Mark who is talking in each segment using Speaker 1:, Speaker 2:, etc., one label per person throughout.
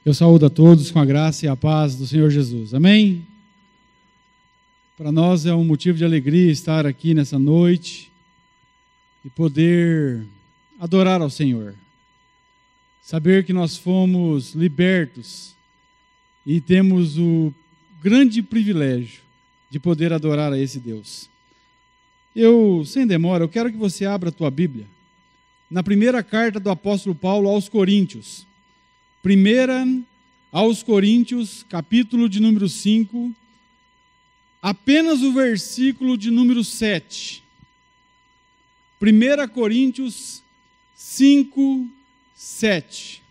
Speaker 1: Eu saúdo a todos com a graça e a paz do Senhor Jesus. Amém? Para nós é um motivo de alegria estar aqui nessa noite e poder adorar ao Senhor. Saber que nós fomos libertos e temos o grande privilégio de poder adorar a esse Deus. Sem demora, eu quero que você abra a tua Bíblia na primeira carta do apóstolo Paulo aos Coríntios. Primeira aos Coríntios, capítulo de número 5, apenas o versículo de número 7. 1 Coríntios 5, 7.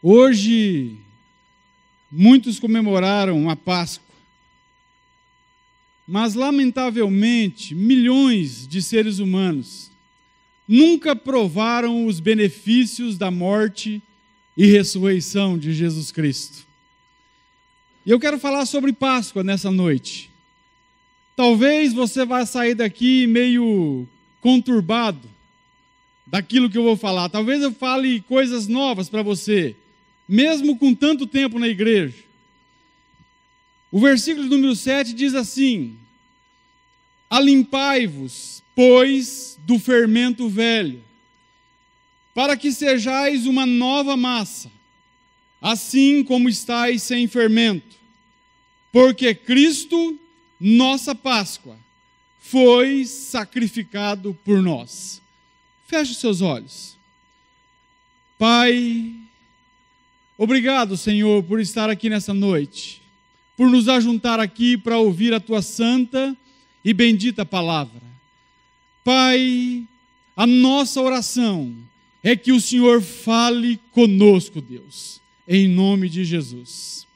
Speaker 1: Hoje, muitos comemoraram a Páscoa, mas, lamentavelmente, milhões de seres humanos nunca provaram os benefícios da morte e ressurreição de Jesus Cristo. E eu quero falar sobre Páscoa nessa noite. Talvez você vá sair daqui meio conturbado daquilo que eu vou falar. Talvez eu fale coisas novas para você, mesmo com tanto tempo na igreja. O versículo número 7 diz assim: alimpai-vos, pois, do fermento velho, para que sejais uma nova massa, assim como estáis sem fermento, porque Cristo, nossa Páscoa, foi sacrificado por nós. Feche os seus olhos. Pai, obrigado, Senhor, por estar aqui nessa noite, por nos ajuntar aqui para ouvir a Tua santa e bendita palavra. Pai, a nossa oração é que o Senhor fale conosco, Deus, em nome de Jesus.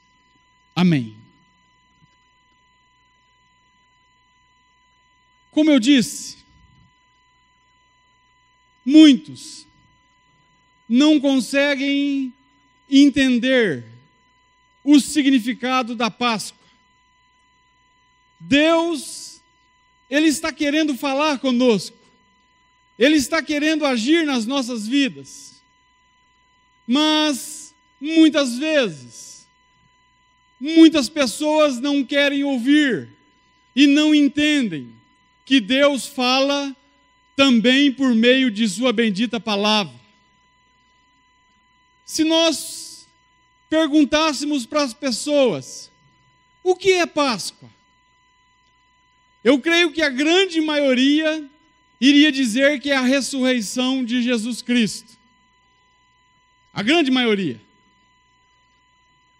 Speaker 1: Amém. Como eu disse, muitos não conseguem entender o significado da Páscoa. Deus, Ele está querendo falar conosco. Ele está querendo agir nas nossas vidas. Mas, muitas vezes, muitas pessoas não querem ouvir e não entendem que Deus fala também por meio de sua bendita palavra. Se nós perguntássemos para as pessoas, o que é Páscoa? Eu creio que a grande maioria iria dizer que é a ressurreição de Jesus Cristo. A grande maioria.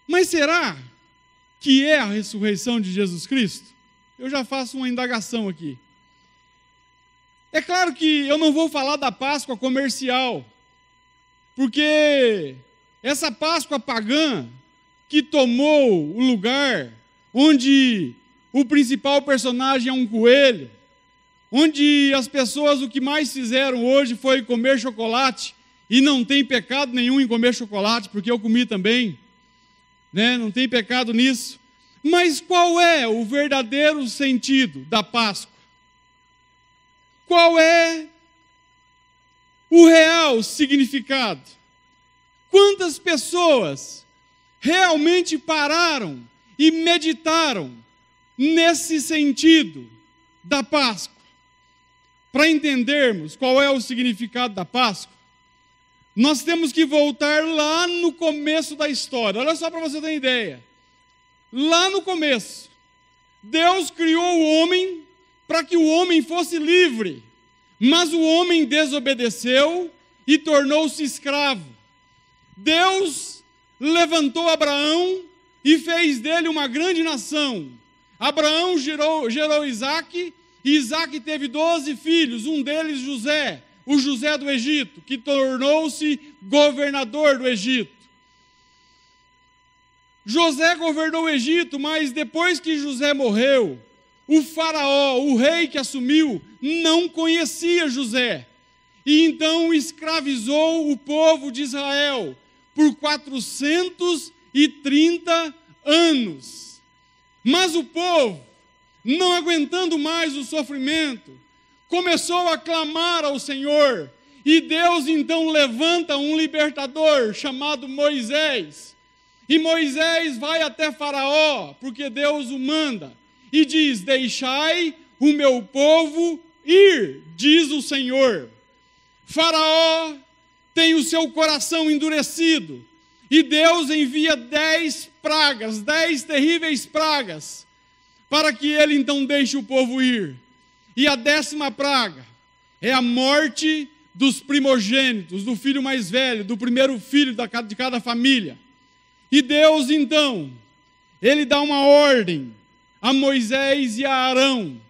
Speaker 1: Mas será que é a ressurreição de Jesus Cristo? Eu já faço uma indagação aqui. É claro que eu não vou falar da Páscoa comercial, porque essa Páscoa pagã que tomou o lugar onde o principal personagem é um coelho, onde as pessoas o que mais fizeram hoje foi comer chocolate, e não tem pecado nenhum em comer chocolate, porque eu comi também, né? Não tem pecado nisso. Mas qual é o verdadeiro sentido da Páscoa? Qual é o real significado? Quantas pessoas realmente pararam e meditaram nesse sentido da Páscoa? Para entendermos qual é o significado da Páscoa, nós temos que voltar lá no começo da história. Olha só para você ter ideia. Lá no começo, Deus criou o homem para que o homem fosse livre, mas o homem desobedeceu e tornou-se escravo. Deus levantou Abraão e fez dele uma grande nação. Abraão gerou Isaque, e Isaque teve 12 filhos, um deles José, o José do Egito, que tornou-se governador do Egito. José governou o Egito, mas depois que José morreu, o faraó, o rei que assumiu, não conhecia José. E então escravizou o povo de Israel por 430 anos. Mas o povo, não aguentando mais o sofrimento, começou a clamar ao Senhor, e Deus então levanta um libertador chamado Moisés. E Moisés vai até Faraó, porque Deus o manda, e diz: deixai o meu povo ir, diz o Senhor. Faraó tem o seu coração endurecido, e Deus envia 10 pragas, 10 terríveis pragas, para que ele então deixe o povo ir. E a 10ª praga é a morte dos primogênitos, do filho mais velho, do primeiro filho de cada família. E Deus então, ele dá uma ordem a Moisés e a Arão,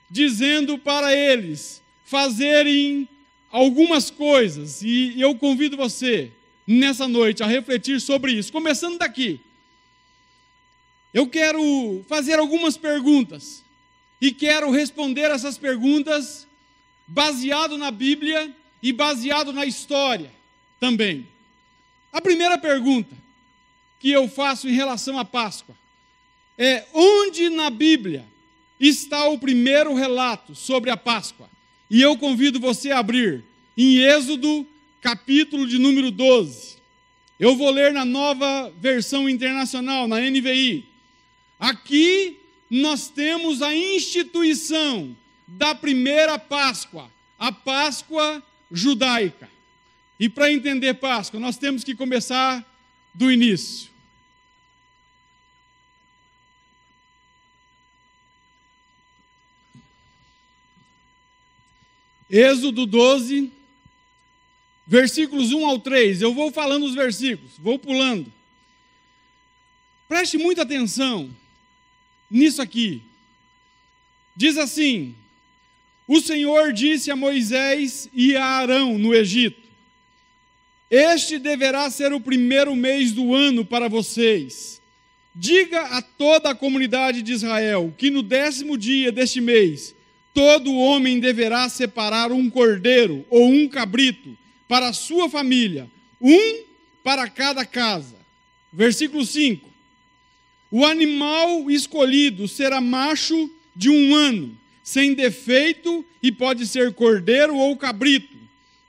Speaker 1: dizendo para eles fazerem algumas coisas, e eu convido você, nessa noite, a refletir sobre isso. Começando daqui, eu quero fazer algumas perguntas, e quero responder essas perguntas baseado na Bíblia e baseado na história também. A primeira pergunta que eu faço em relação à Páscoa é: onde na Bíblia está o primeiro relato sobre a Páscoa? E eu convido você a abrir em Êxodo, capítulo de número 12. Eu vou ler na Nova Versão Internacional, na NVI. Aqui nós temos a instituição da primeira Páscoa, a Páscoa judaica. E para entender Páscoa, nós temos que começar do início. Êxodo 12, versículos 1 ao 3. Eu vou falando os versículos, vou pulando. Preste muita atenção nisso aqui. Diz assim: o Senhor disse a Moisés e a Arão no Egito: este deverá ser o primeiro mês do ano para vocês. Diga a toda a comunidade de Israel que no 10º dia deste mês, todo homem deverá separar um cordeiro ou um cabrito para a sua família, um para cada casa. Versículo 5. O animal escolhido será macho de 1 ano, sem defeito, e pode ser cordeiro ou cabrito.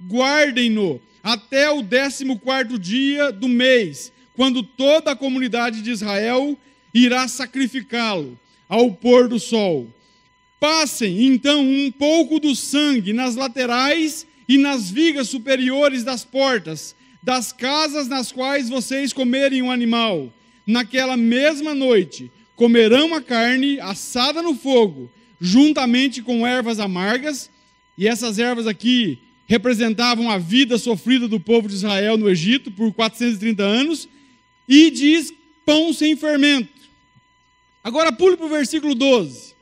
Speaker 1: Guardem-no até o 14º dia do mês, quando toda a comunidade de Israel irá sacrificá-lo ao pôr do sol. Passem, então, um pouco do sangue nas laterais e nas vigas superiores das portas, das casas nas quais vocês comerem o animal. Naquela mesma noite, comerão a carne assada no fogo, juntamente com ervas amargas, e essas ervas aqui representavam a vida sofrida do povo de Israel no Egito por 430 anos, e diz pão sem fermento. Agora pule para o versículo 12.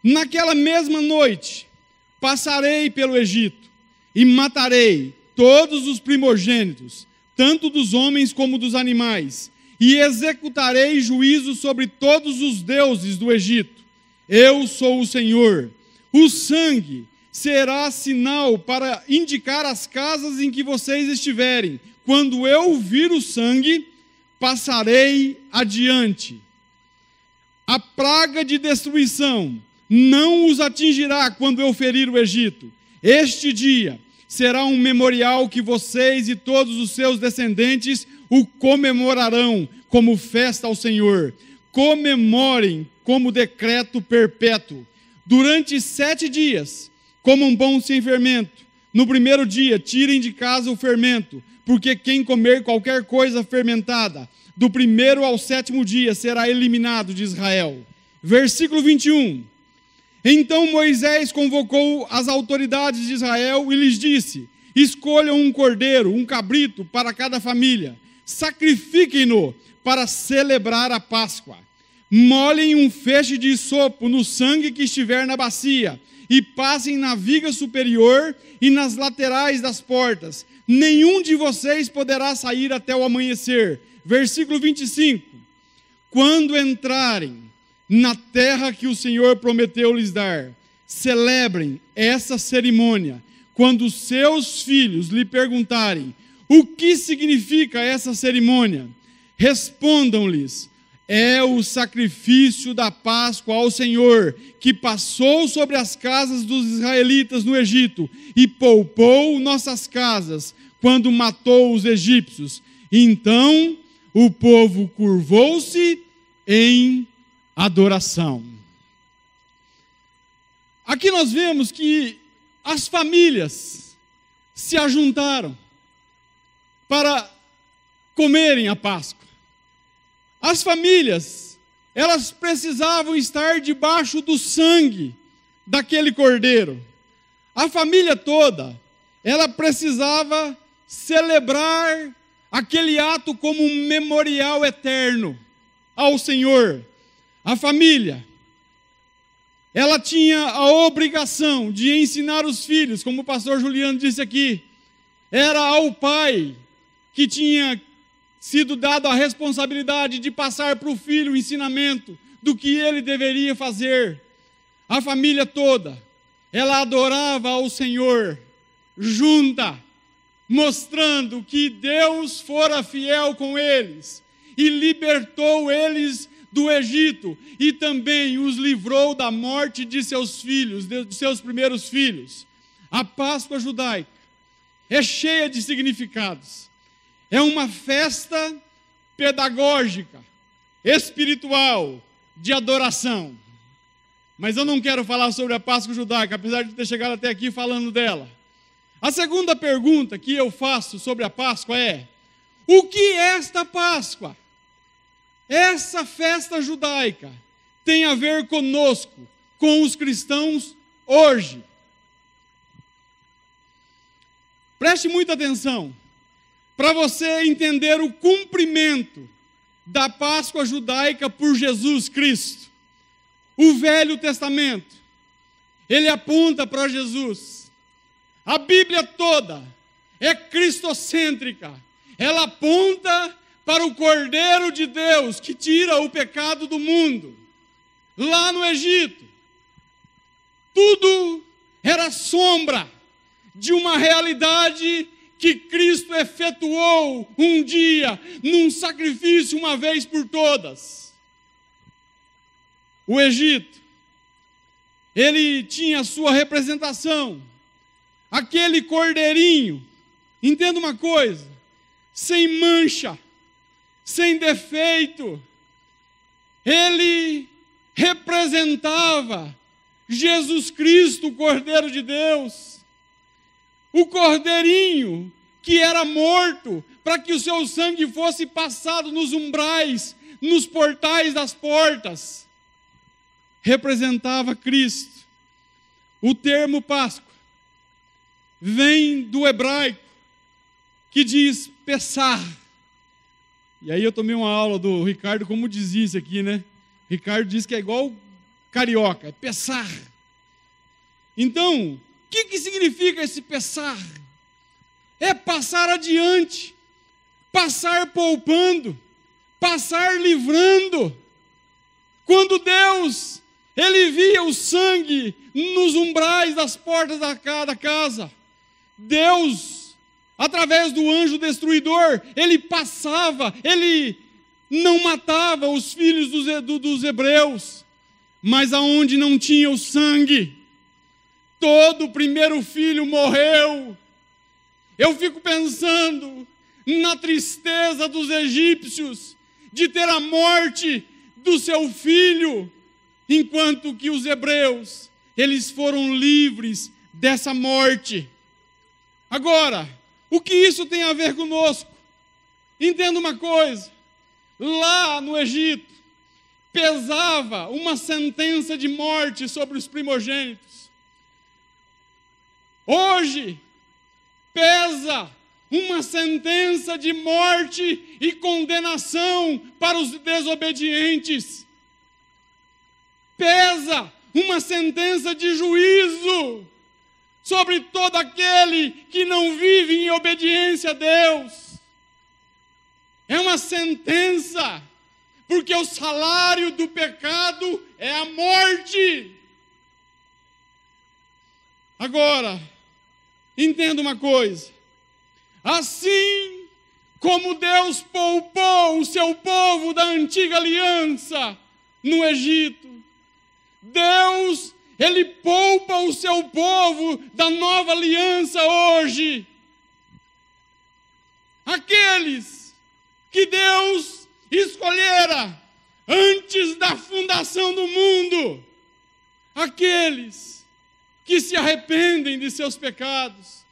Speaker 1: Naquela mesma noite, passarei pelo Egito e matarei todos os primogênitos, tanto dos homens como dos animais, e executarei juízo sobre todos os deuses do Egito. Eu sou o Senhor. O sangue será sinal para indicar as casas em que vocês estiverem. Quando eu vir o sangue, passarei adiante. A praga de destruição não os atingirá quando eu ferir o Egito. Este dia será um memorial que vocês e todos os seus descendentes o comemorarão como festa ao Senhor. Comemorem como decreto perpétuo. Durante 7 dias, comam pão sem fermento. No primeiro dia, tirem de casa o fermento, porque quem comer qualquer coisa fermentada, do 1º ao 7º dia, será eliminado de Israel. Versículo 21. Então Moisés convocou as autoridades de Israel e lhes disse: escolham um cordeiro, um cabrito para cada família, sacrifiquem-no para celebrar a Páscoa. Molhem um feixe de sopo no sangue que estiver na bacia e passem na viga superior e nas laterais das portas. Nenhum de vocês poderá sair até o amanhecer. Versículo 25. Quando entrarem na terra que o Senhor prometeu lhes dar, celebrem essa cerimônia. Quando seus filhos lhe perguntarem: o que significa essa cerimônia? Respondam-lhes: é o sacrifício da Páscoa ao Senhor, que passou sobre as casas dos israelitas no Egito e poupou nossas casas quando matou os egípcios. Então o povo curvou-se em adoração. Aqui nós vemos que as famílias se ajuntaram para comerem a Páscoa. As famílias, elas precisavam estar debaixo do sangue daquele cordeiro. A família toda, ela precisava celebrar aquele ato como um memorial eterno ao Senhor. A família, ela tinha a obrigação de ensinar os filhos, como o pastor Juliano disse aqui. Era ao pai que tinha sido dado a responsabilidade de passar para o filho o ensinamento do que ele deveria fazer. A família toda, ela adorava ao Senhor, junta, mostrando que Deus fora fiel com eles e libertou eles do Egito e também os livrou da morte de seus filhos, de seus primeiros filhos. A Páscoa judaica é cheia de significados. É uma festa pedagógica, espiritual, de adoração. Mas eu não quero falar sobre a Páscoa judaica, apesar de ter chegado até aqui falando dela. A segunda pergunta que eu faço sobre a Páscoa é: o que é esta Páscoa? Essa festa judaica tem a ver conosco, com os cristãos hoje. Preste muita atenção, para você entender o cumprimento da Páscoa judaica por Jesus Cristo. O Velho Testamento, ele aponta para Jesus. A Bíblia toda é cristocêntrica. Ela aponta para o Cordeiro de Deus que tira o pecado do mundo. Lá no Egito, tudo era sombra de uma realidade que Cristo efetuou um dia, num sacrifício uma vez por todas. O Egito, ele tinha a sua representação, aquele cordeirinho, entenda uma coisa, sem mancha, sem defeito, ele representava Jesus Cristo, o Cordeiro de Deus, o cordeirinho que era morto para que o seu sangue fosse passado nos umbrais, nos portais das portas, representava Cristo. O termo Páscoa vem do hebraico, que diz Pessah. E aí eu tomei uma aula do Ricardo, como dizia isso aqui, né? Ricardo diz que é igual carioca, é Pessah. Então, o que significa esse Pessah? É passar adiante, passar poupando, passar livrando. Quando Deus, ele via o sangue nos umbrais das portas da casa, Deus, através do anjo destruidor, ele passava, ele não matava os filhos dos hebreus, mas aonde não tinha o sangue, todo o primeiro filho morreu. Eu fico pensando na tristeza dos egípcios de ter a morte do seu filho, enquanto que os hebreus, eles foram livres dessa morte. Agora, o que isso tem a ver conosco? Entenda uma coisa, lá no Egito, pesava uma sentença de morte sobre os primogênitos. Hoje, pesa uma sentença de morte e condenação para os desobedientes. Pesa uma sentença de juízo sobre todo aquele que não vive em obediência a Deus. É uma sentença, porque o salário do pecado é a morte. Agora, entenda uma coisa, assim como Deus poupou o seu povo da antiga aliança no Egito. Deus, Ele poupa o seu povo da nova aliança hoje. Aqueles que Deus escolhera antes da fundação do mundo, aqueles que se arrependem de seus pecados,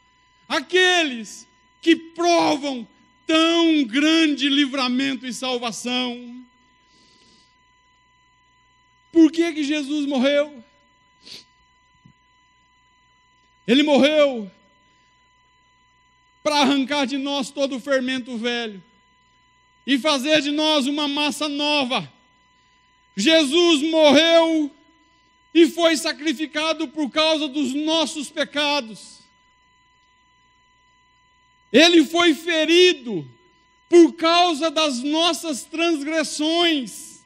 Speaker 1: aqueles que provam tão grande livramento e salvação. Por que Jesus morreu? Ele morreu para arrancar de nós todo o fermento velho e fazer de nós uma massa nova. Jesus morreu e foi sacrificado por causa dos nossos pecados. Ele foi ferido por causa das nossas transgressões.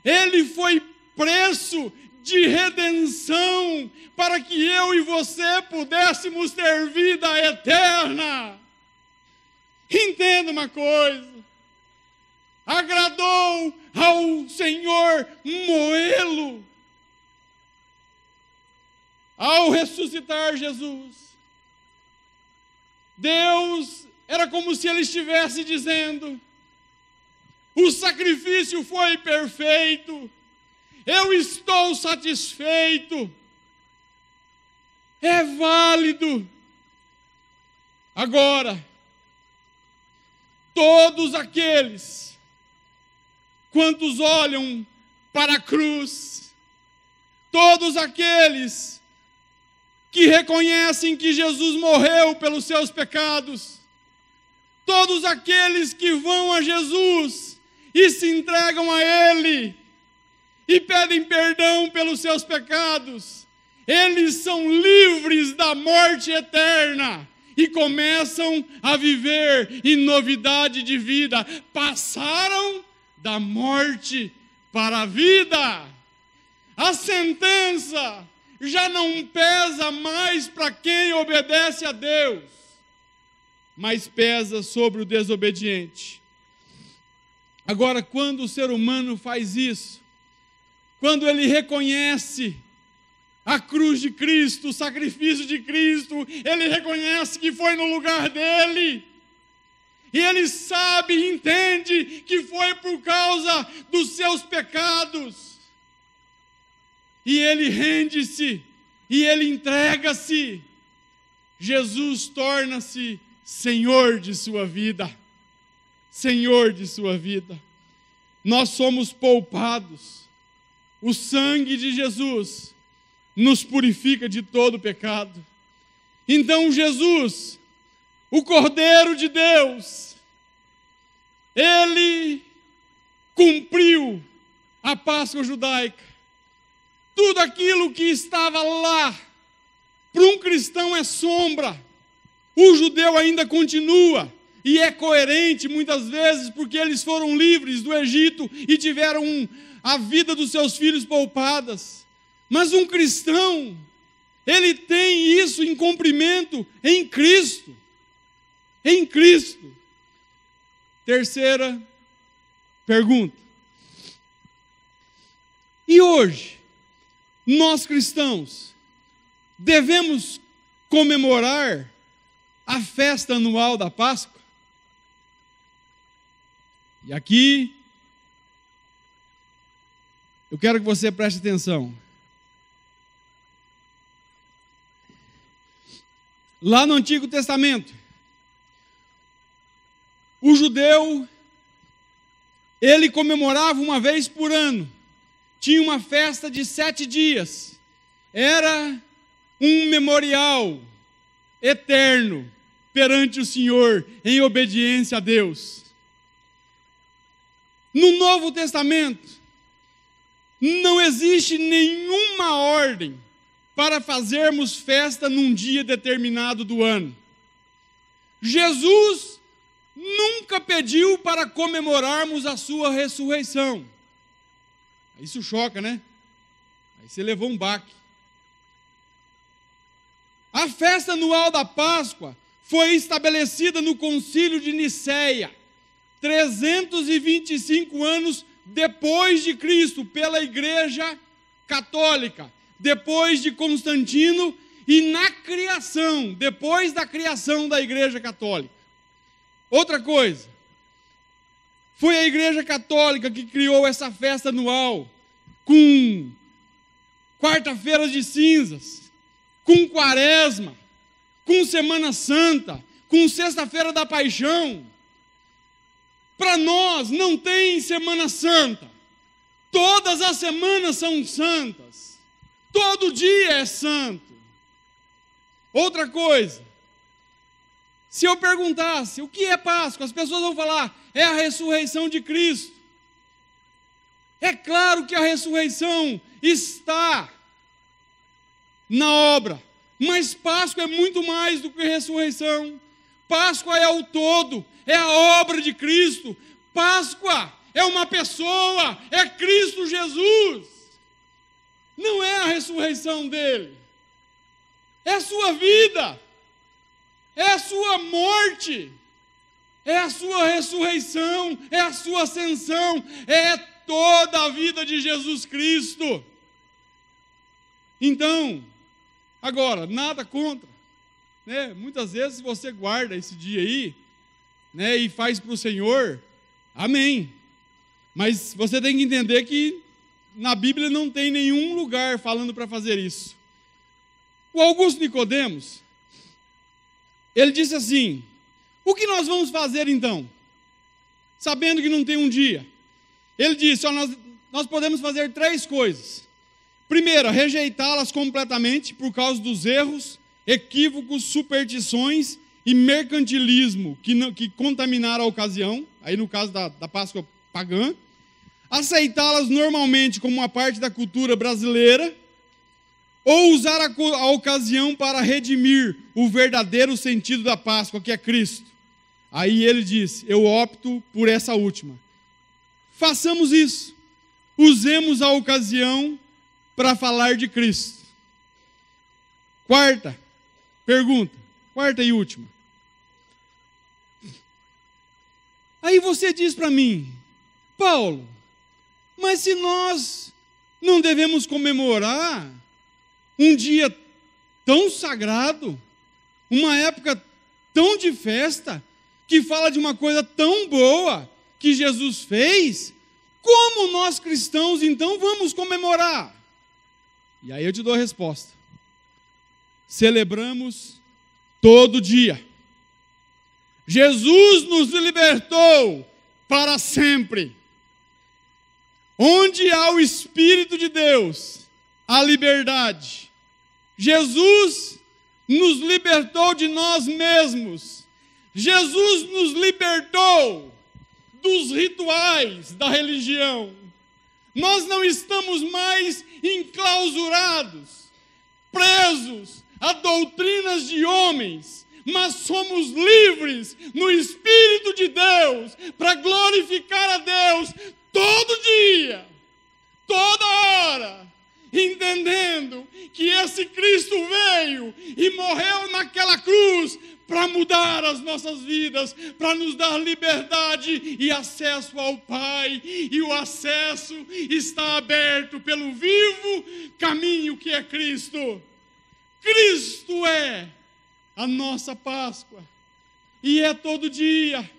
Speaker 1: Ele foi preço de redenção para que eu e você pudéssemos ter vida eterna. Entenda uma coisa: agradou ao Senhor moê-lo ao ressuscitar Jesus. Deus, era como se Ele estivesse dizendo: o sacrifício foi perfeito, eu estou satisfeito, é válido. Agora, todos aqueles, quantos olham para a cruz, todos aqueles que reconhecem que Jesus morreu pelos seus pecados, todos aqueles que vão a Jesus e se entregam a Ele e pedem perdão pelos seus pecados, eles são livres da morte eterna e começam a viver em novidade de vida. Passaram da morte para a vida. A sentença já não pesa mais para quem obedece a Deus, mas pesa sobre o desobediente. Agora, quando o ser humano faz isso, quando ele reconhece a cruz de Cristo, o sacrifício de Cristo, ele reconhece que foi no lugar dele, e ele sabe e entende que foi por causa dos seus pecados, e ele rende-se, e ele entrega-se, Jesus torna-se Senhor de sua vida. Senhor de sua vida. Nós somos poupados. O sangue de Jesus nos purifica de todo pecado. Então Jesus, o Cordeiro de Deus, Ele cumpriu a Páscoa judaica. Tudo aquilo que estava lá, para um cristão é sombra. O judeu ainda continua, e é coerente muitas vezes, porque eles foram livres do Egito e tiveram a vida dos seus filhos poupadas. Mas um cristão, ele tem isso em cumprimento em Cristo. Em Cristo. Terceira pergunta. E hoje, nós cristãos devemos comemorar a festa anual da Páscoa? E aqui eu quero que você preste atenção. Lá no Antigo Testamento, o judeu, ele comemorava uma vez por ano. Tinha uma festa de 7 dias. Era um memorial eterno perante o Senhor, em obediência a Deus. No Novo Testamento, não existe nenhuma ordem para fazermos festa num dia determinado do ano. Jesus nunca pediu para comemorarmos a sua ressurreição. Isso choca, né? Aí você levou um baque. A festa anual da Páscoa foi estabelecida no Concílio de Nicéia, 325 anos depois de Cristo, pela Igreja Católica, depois de Constantino e na criação, depois da criação da Igreja Católica. Outra coisa, foi a Igreja Católica que criou essa festa anual, com quarta-feira de cinzas, com quaresma, com Semana Santa, com Sexta-feira da Paixão. Para nós não tem Semana Santa. Todas as semanas são santas. Todo dia é santo. Outra coisa, se eu perguntasse o que é Páscoa, as pessoas vão falar, é a ressurreição de Cristo. É claro que a ressurreição está na obra, mas Páscoa é muito mais do que ressurreição. Páscoa é o todo, é a obra de Cristo. Páscoa é uma pessoa, é Cristo Jesus. Não é a ressurreição dele, é a sua vida, é a sua morte, é a sua ressurreição, é a sua ascensão, é toda a vida de Jesus Cristo. Então, agora, nada contra, né? Muitas vezes você guarda esse dia aí, né, e faz para o Senhor, amém. Mas você tem que entender que na Bíblia não tem nenhum lugar falando para fazer isso. O Augusto Nicodemos, ele disse assim, o que nós vamos fazer então? Sabendo que não tem um dia. Ele disse, nós podemos fazer 3 coisas. Primeiro, rejeitá-las completamente por causa dos erros, equívocos, superstições e mercantilismo que contaminaram a ocasião, aí no caso da Páscoa pagã. Aceitá-las normalmente como uma parte da cultura brasileira, ou usar a ocasião para redimir o verdadeiro sentido da Páscoa, que é Cristo. Aí ele disse, eu opto por essa última. Façamos isso. Usemos a ocasião para falar de Cristo. Quarta pergunta, quarta e última. Aí você diz para mim, Paulo, mas se nós não devemos comemorar um dia tão sagrado, uma época tão de festa, que fala de uma coisa tão boa que Jesus fez, como nós cristãos então vamos comemorar? E aí eu te dou a resposta. Celebramos todo dia. Jesus nos libertou para sempre. Onde há o Espírito de Deus, há liberdade. Jesus nos libertou de nós mesmos. Jesus nos libertou dos rituais da religião. Nós não estamos mais enclausurados, presos a doutrinas de homens, mas somos livres no Espírito de Deus para glorificar a Deus todo dia, toda hora, entendendo que esse Cristo veio e morreu naquela cruz para mudar as nossas vidas, para nos dar liberdade e acesso ao Pai, e o acesso está aberto pelo vivo caminho que é Cristo. Cristo é a nossa Páscoa, e é todo dia,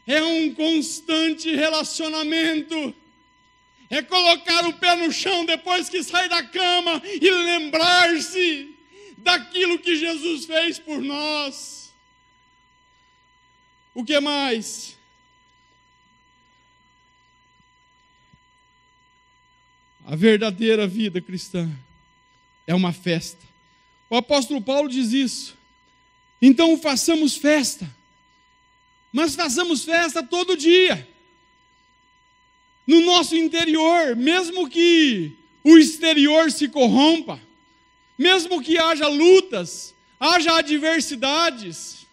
Speaker 1: é um constante relacionamento, é colocar o pé no chão depois que sai da cama e lembrar-se daquilo que Jesus fez por nós. O que mais? A verdadeira vida cristã é uma festa. O apóstolo Paulo diz isso. Então façamos festa, mas façamos festa todo dia. No nosso interior, mesmo que o exterior se corrompa, mesmo que haja lutas, haja adversidades,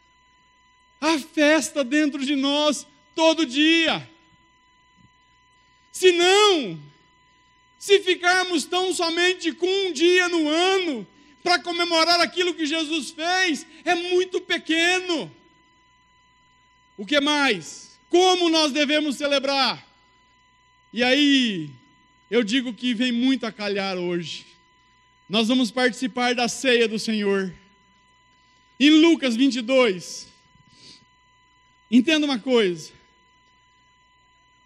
Speaker 1: há festa dentro de nós todo dia. Se ficarmos tão somente com um dia no ano, para comemorar aquilo que Jesus fez é muito pequeno. O que mais? Como nós devemos celebrar? E aí, eu digo que vem muito a calhar hoje. Nós vamos participar da ceia do Senhor. Em Lucas 22, entenda uma coisa.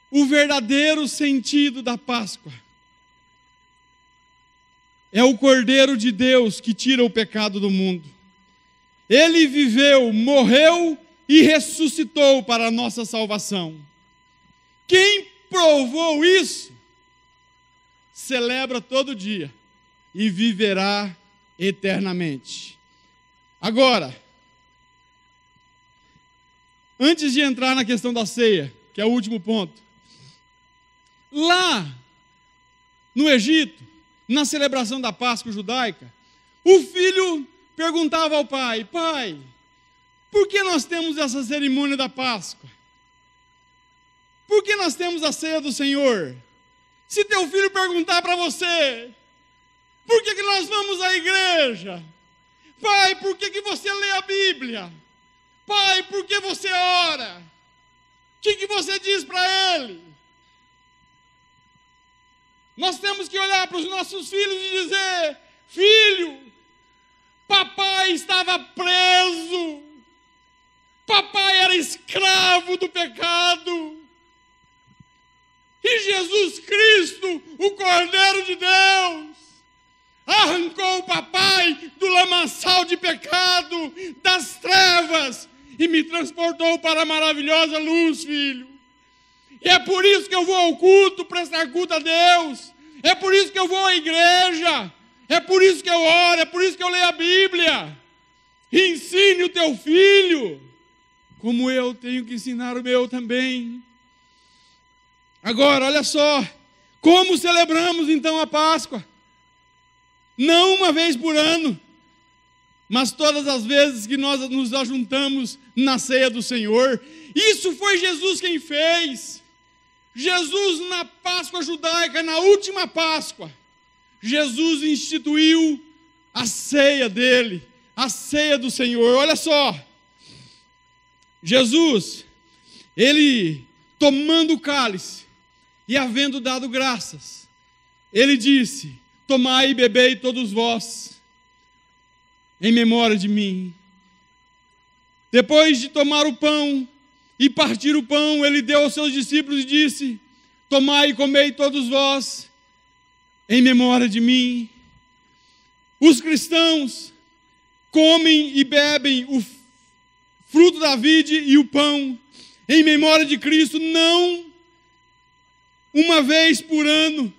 Speaker 1: O verdadeiro sentido da Páscoa é o Cordeiro de Deus que tira o pecado do mundo. Ele viveu, morreu e ressuscitou para a nossa salvação. Quem provou isso, celebra todo dia e viverá eternamente. Agora, antes de entrar na questão da ceia, que é o último ponto, lá no Egito, na celebração da Páscoa judaica, o filho perguntava ao pai: pai, por que nós temos essa cerimônia da Páscoa? Por que nós temos a ceia do Senhor? Se teu filho perguntar para você: por que nós vamos à igreja? Pai, por que você lê a Bíblia? Pai, por que você ora? O que você diz para ele? Nós temos que olhar para os nossos filhos e dizer: filho, papai estava preso, papai era escravo do pecado, e Jesus Cristo, o Cordeiro de Deus, arrancou o papai do lamaçal de pecado, das trevas, e me transportou para a maravilhosa luz, filho. E é por isso que eu vou ao culto, prestar culto a Deus. É por isso que eu vou à igreja. É por isso que eu oro, é por isso que eu leio a Bíblia. Ensine o teu filho, como eu tenho que ensinar o meu também. Agora, olha só, como celebramos então a Páscoa? Não uma vez por ano, mas todas as vezes que nós nos ajuntamos na ceia do Senhor. Isso foi Jesus quem fez. Jesus, na Páscoa judaica, na última Páscoa, Jesus instituiu a ceia dele, a ceia do Senhor. Olha só, Jesus, ele tomando o cálice e havendo dado graças, ele disse: tomai e bebei todos vós, em memória de mim. Depois de tomar o pão e partir o pão, ele deu aos seus discípulos e disse: tomai e comei todos vós, em memória de mim. Os cristãos comem e bebem o fruto da vide e o pão, em memória de Cristo, não uma vez por ano,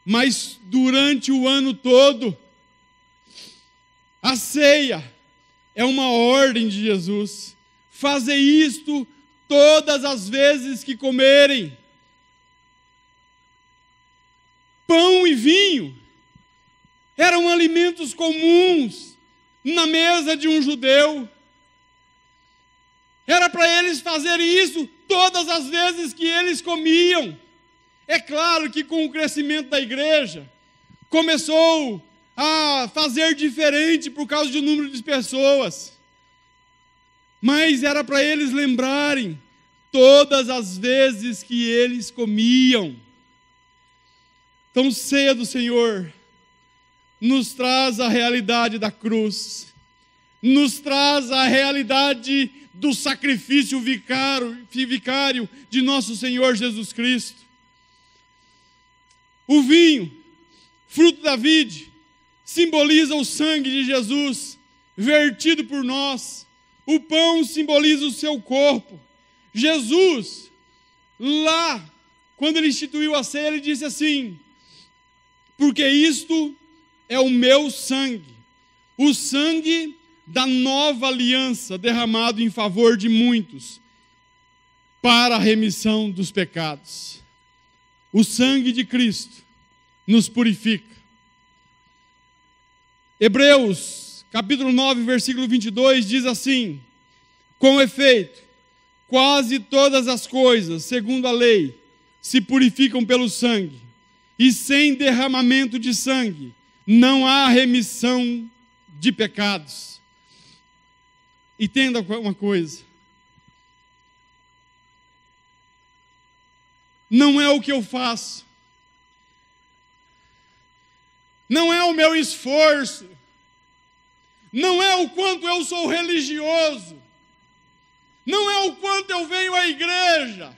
Speaker 1: mas durante o ano todo. A ceia é uma ordem de Jesus. Fazei isto todas as vezes que comerem. Pão e vinho eram alimentos comuns na mesa de um judeu. Era para eles fazerem isso todas as vezes que eles comiam. É claro que com o crescimento da igreja, começou a fazer diferente por causa do número de pessoas. Mas era para eles lembrarem todas as vezes que eles comiam. Então, ceia do Senhor nos traz a realidade da cruz, nos traz a realidade do sacrifício vicário de nosso Senhor Jesus Cristo. O vinho, fruto da vide, simboliza o sangue de Jesus vertido por nós. O pão simboliza o seu corpo. Jesus, lá, quando ele instituiu a ceia, ele disse assim: porque isto é o meu sangue, o sangue da nova aliança derramado em favor de muitos, para a remissão dos pecados. O sangue de Cristo nos purifica. Hebreus, capítulo 9, versículo 22, diz assim: com efeito, quase todas as coisas, segundo a lei, se purificam pelo sangue, e sem derramamento de sangue não há remissão de pecados. Entenda uma coisa. Não é o que eu faço. Não é o meu esforço. Não é o quanto eu sou religioso. Não é o quanto eu venho à igreja.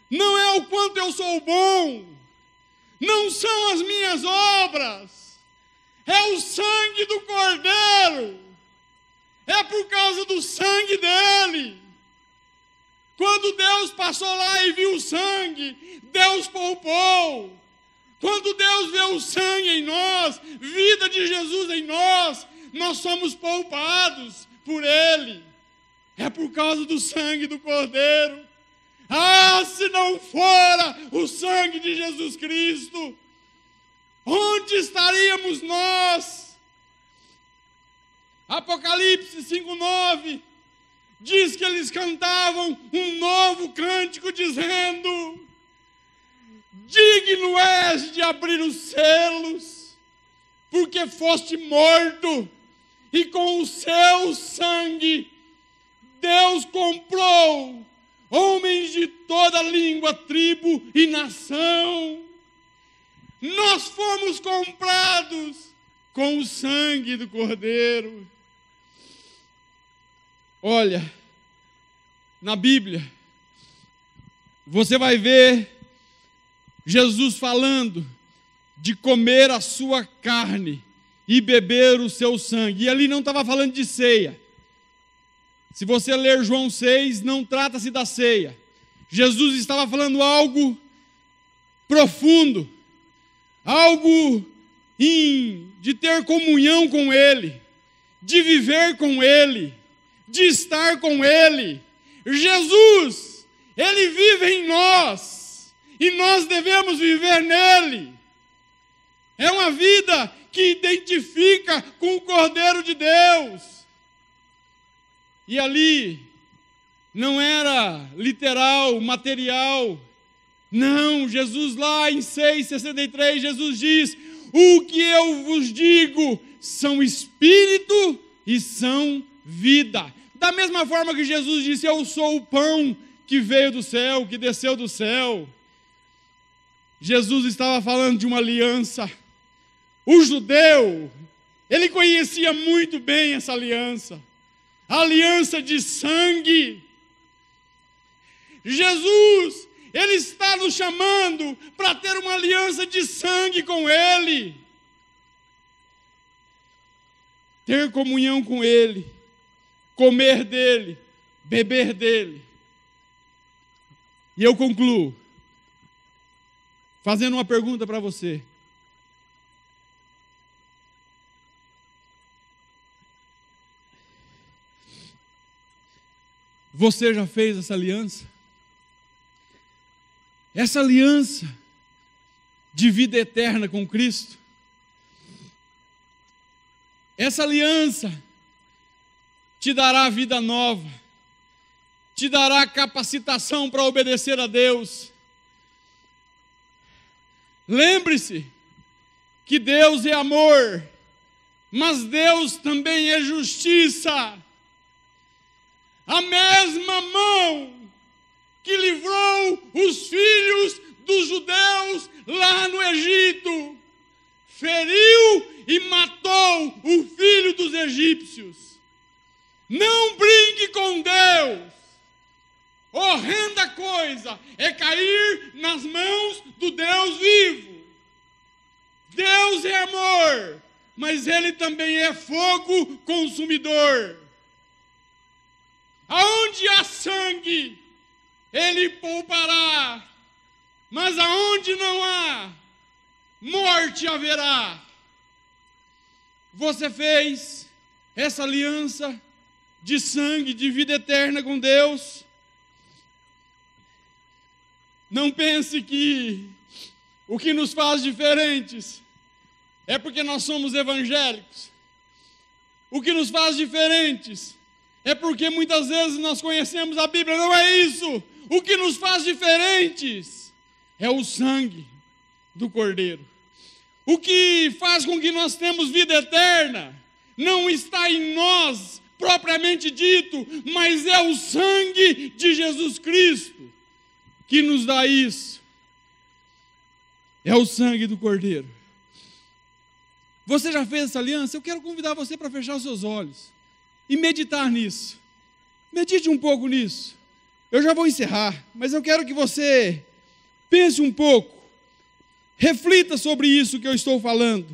Speaker 1: Não é o quanto eu sou bom. Não são as minhas obras. É o sangue do Cordeiro. É por causa do sangue dele. Quando Deus passou lá e viu o sangue, Deus poupou. Quando Deus vê o sangue em nós, vida de Jesus em nós, nós somos poupados por ele. É por causa do sangue do Cordeiro. Ah, se não fora o sangue de Jesus Cristo, onde estaríamos nós? Apocalipse 5:9 diz que eles cantavam um novo cântico dizendo: digno és de abrir os selos, porque foste morto, e com o seu sangue Deus comprou homens de toda língua, tribo e nação. Nós fomos comprados com o sangue do Cordeiro. Olha, na Bíblia, você vai ver Jesus falando de comer a sua carne e beber o seu sangue. E ali não estava falando de ceia. Se você ler João 6, não trata-se da ceia. Jesus estava falando algo profundo, algo de ter comunhão com Ele, de viver com Ele, de estar com Ele. Jesus, Ele vive em nós, e nós devemos viver nele. É uma vida que identifica com o Cordeiro de Deus. E ali não era literal, material. Não, Jesus lá em 6,63, Jesus diz: o que eu vos digo são espírito e são vida. Da mesma forma que Jesus disse: eu sou o pão que veio do céu, que desceu do céu. Jesus estava falando de uma aliança. O judeu, ele conhecia muito bem essa aliança. A aliança de sangue. Jesus, Ele está nos chamando para ter uma aliança de sangue com Ele. Ter comunhão com Ele, comer dEle, beber dEle. E eu concluo fazendo uma pergunta para você. Você já fez essa aliança? Essa aliança de vida eterna com Cristo? Essa aliança te dará vida nova, te dará capacitação para obedecer a Deus. Lembre-se que Deus é amor, mas Deus também é justiça. A mesma mão que livrou os filhos dos judeus lá no Egito, feriu e matou o filho dos egípcios. Não brinque com Deus. Horrenda coisa é cair nas mãos do Deus vivo. Deus é amor, mas Ele também é fogo consumidor. Aonde há sangue, Ele poupará, mas aonde não há, morte haverá. Você fez essa aliança de sangue, de vida eterna com Deus? Não pense que o que nos faz diferentes é porque nós somos evangélicos. O que nos faz diferentes é porque muitas vezes nós conhecemos a Bíblia. Não é isso. O que nos faz diferentes é o sangue do Cordeiro. O que faz com que nós temos vida eterna não está em nós, propriamente dito, mas é o sangue de Jesus Cristo que nos dá isso. É o sangue do Cordeiro. Você já fez essa aliança? Eu quero convidar você para fechar os seus olhos e meditar nisso. Medite um pouco nisso. Eu já vou encerrar, mas eu quero que você pense um pouco, reflita sobre isso que eu estou falando.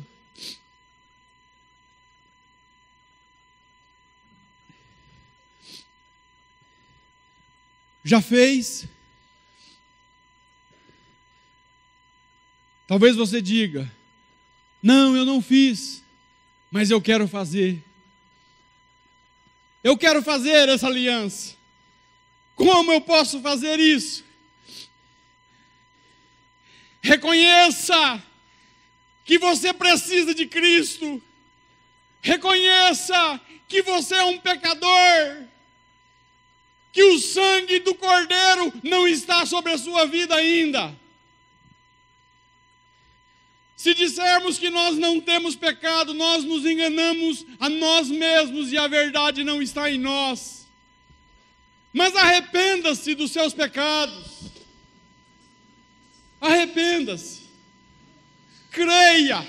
Speaker 1: Já fez? Talvez você diga: não, eu não fiz, mas eu quero fazer. Eu quero fazer essa aliança. Como eu posso fazer isso? Reconheça que você precisa de Cristo. Reconheça que você é um pecador. Que o sangue do Cordeiro não está sobre a sua vida ainda. Se dissermos que nós não temos pecado, nós nos enganamos a nós mesmos e a verdade não está em nós. Mas arrependa-se dos seus pecados. Arrependa-se. Creia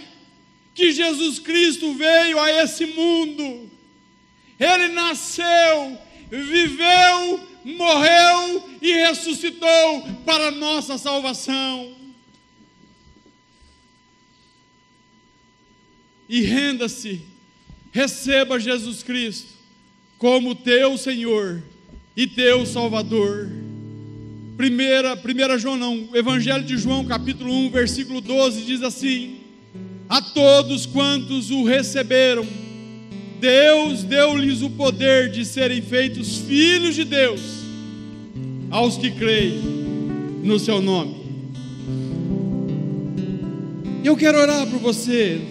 Speaker 1: que Jesus Cristo veio a esse mundo. Ele nasceu, viveu, morreu e ressuscitou para a nossa salvação. E renda-se, receba Jesus Cristo como teu Senhor e teu Salvador. Evangelho de João, capítulo 1, versículo 12, diz assim: a todos quantos o receberam, Deus deu-lhes o poder de serem feitos filhos de Deus, aos que creem no seu nome. Eu quero orar por você.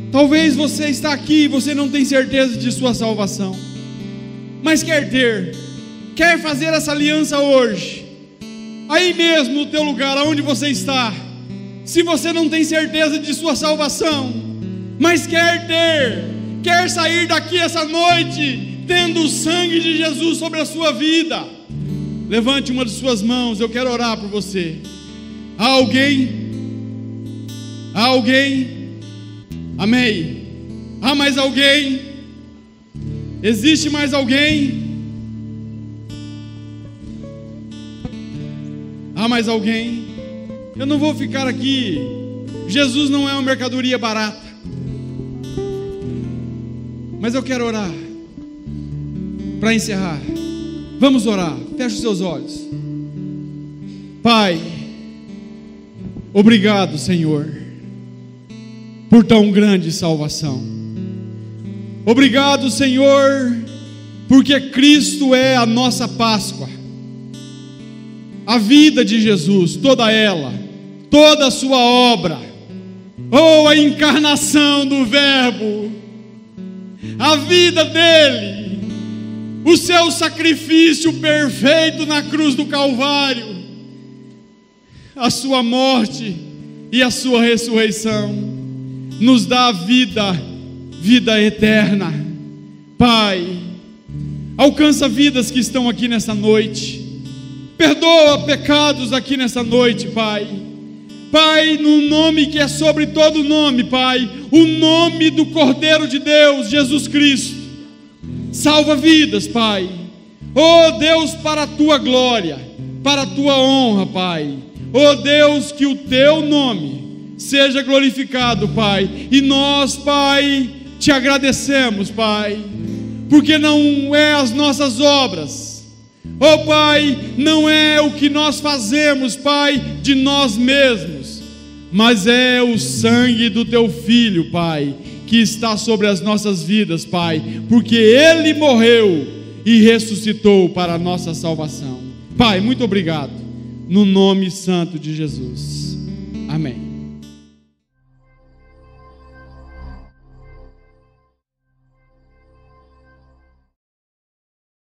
Speaker 1: Talvez você está aqui e você não tem certeza de sua salvação, mas quer fazer essa aliança hoje, aí mesmo no teu lugar, onde você está. Se você não tem certeza de sua salvação, mas quer sair daqui essa noite, tendo o sangue de Jesus sobre a sua vida, levante uma de suas mãos, eu quero orar por você. Há alguém? Amém. Há mais alguém? Existe mais alguém? Há mais alguém? Eu não vou ficar aqui. Jesus não é uma mercadoria barata. Mas eu quero orar para encerrar. Vamos orar. Feche os seus olhos. Pai, obrigado, Senhor, por tão grande salvação. Obrigado, Senhor, porque Cristo é a nossa Páscoa. A vida de Jesus, toda ela, toda a sua obra, a encarnação do Verbo, a vida dele, o seu sacrifício perfeito na cruz do Calvário, a sua morte e a sua ressurreição, nos dá vida eterna. Pai, alcança vidas que estão aqui nessa noite, perdoa pecados aqui nessa noite, Pai. Pai, no nome que é sobre todo nome, Pai, o nome do Cordeiro de Deus, Jesus Cristo, salva vidas, Pai. Oh Deus, para a tua glória, para a tua honra, Pai. Oh Deus, que o teu nome seja glorificado, Pai. E nós, Pai, te agradecemos, Pai, porque não é as nossas obras, oh Pai, não é o que nós fazemos, Pai, de nós mesmos, mas é o sangue do teu Filho, Pai, que está sobre as nossas vidas, Pai, porque Ele morreu e ressuscitou para a nossa salvação. Pai, muito obrigado, no nome santo de Jesus. Amém.